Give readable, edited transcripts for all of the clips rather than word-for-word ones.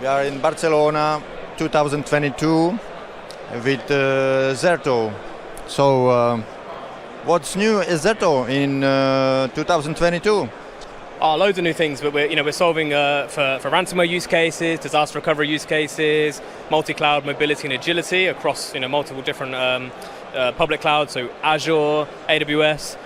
are in Barcelona 2022 with Zerto. So what's new is Zerto in 2022? Loads of new things, but we're solving for ransomware use cases, disaster recovery use cases, multi-cloud mobility and agility across multiple different public clouds, so Azure, AWS.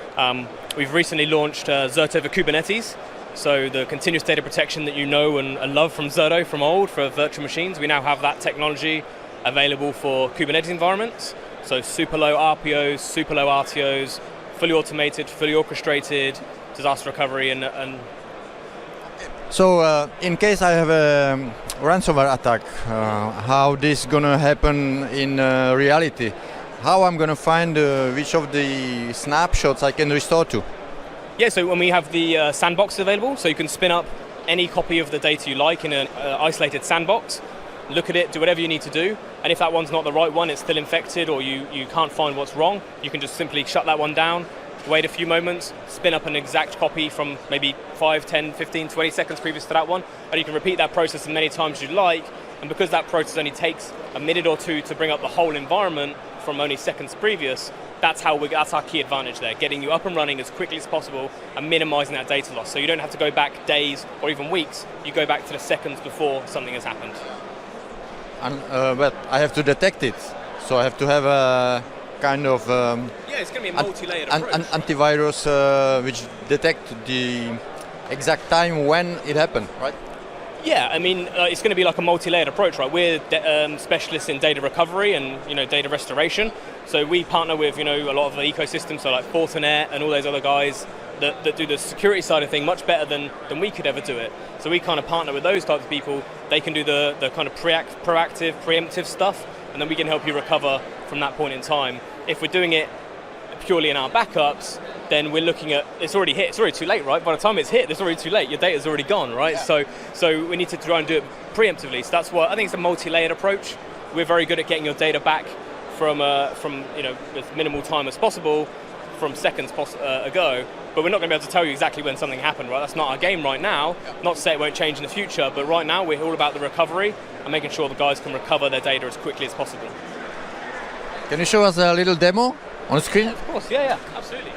We've recently launched Zerto for Kubernetes, so the continuous data protection that you know and love from Zerto from old for virtual machines. We now have that technology available for Kubernetes environments, so super low RPOs, super low RTOs, fully automated, fully orchestrated, disaster recovery and So in case I have a ransomware attack, how this gonna happen in reality? How I'm gonna find which of the snapshots I can restore to? Yeah, so when we have the sandbox available, so you can spin up any copy of the data you like in an isolated sandbox, look at it, do whatever you need to do, and if that one's not the right one, it's still infected or you can't find what's wrong, you can just simply shut that one down, wait a few moments, spin up an exact copy from maybe 5, 10, 15, 20 seconds previous to that one, and you can repeat that process as many times as you like, and because that process only takes a minute or two to bring up the whole environment from only seconds previous, that's our key advantage there, getting you up and running as quickly as possible and minimizing that data loss. So you don't have to go back days or even weeks, you go back to the seconds before something has happened. And, but I have to detect it, so I have to have a kind of it's going to be a multi-layered approach. Antivirus which detect the exact time when it happened, right? Yeah, I mean, it's going to be like a multi-layered approach, right? We're specialists in data recovery and data restoration. So we partner with a lot of the ecosystems, so like Fortinet and all those other guys that do the security side of thing much better than we could ever do it. So we kind of partner with those types of people. They can do the kind of proactive, preemptive stuff, and then we can help you recover from that point in time. If we're doing it purely in our backups, then we're looking at, it's already hit, it's already too late, right? By the time it's hit, it's already too late, your data's already gone, right? Yeah. So we need to try and do it preemptively. So that's why I think it's a multi-layered approach. We're very good at getting your data back from as minimal time as possible, from seconds ago, but we're not going to be able to tell you exactly when something happened, right? That's not our game right now. Not to say it won't change in the future, but right now we're all about the recovery and making sure the guys can recover their data as quickly as possible. Can you show us a little demo on the screen? Yeah, of course, yeah, absolutely.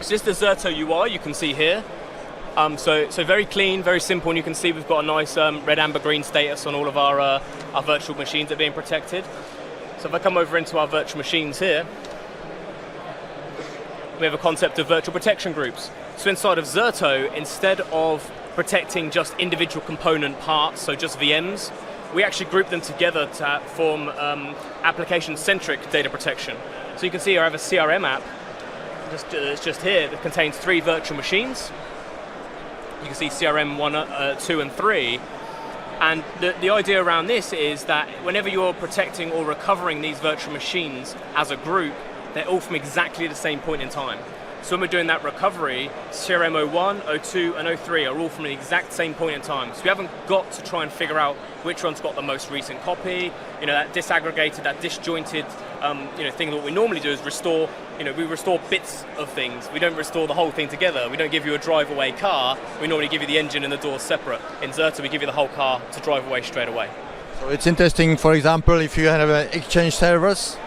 So this is the Zerto UI you can see here. So very clean, very simple, and you can see we've got a nice red, amber, green status on all of our virtual machines that are being protected. So if I come over into our virtual machines here, we have a concept of virtual protection groups. So inside of Zerto, instead of protecting just individual component parts, so just VMs, we actually group them together to form application-centric data protection. So you can see I have a CRM app, it's just here, that contains 3 virtual machines. You can see CRM 1, 2, and 3. And the idea around this is that whenever you're protecting or recovering these virtual machines as a group, they're all from exactly the same point in time. So when we're doing that recovery, CRM 01, 02, and 03 are all from the exact same point in time. So we haven't got to try and figure out which one's got the most recent copy, that disaggregated, that disjointed thing that we normally do is restore, we restore bits of things. We don't restore the whole thing together. We don't give you a drive-away car. We normally give you the engine and the doors separate. In Zerto, we give you the whole car to drive away straight away. So it's interesting, for example, if you have Exchange servers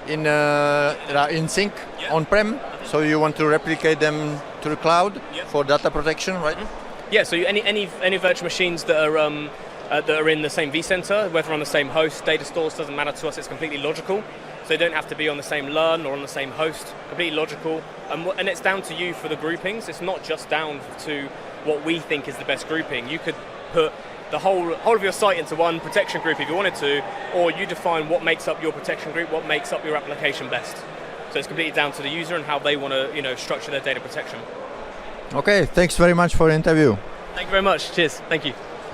that are in sync on-prem, so you want to replicate them to the cloud for data protection, right? Mm-hmm. Yeah, so any virtual machines that are in the same vCenter, whether on the same host, data stores, doesn't matter to us, it's completely logical. So they don't have to be on the same LUN or on the same host, completely logical. And it's down to you for the groupings. It's not just down to what we think is the best grouping. You could put the whole of your site into one protection group if you wanted to, or you define what makes up your protection group, what makes up your application best. So it's completely down to the user and how they want to structure their data protection. Okay, thanks very much for the interview. Thank you very much. Cheers. Thank you.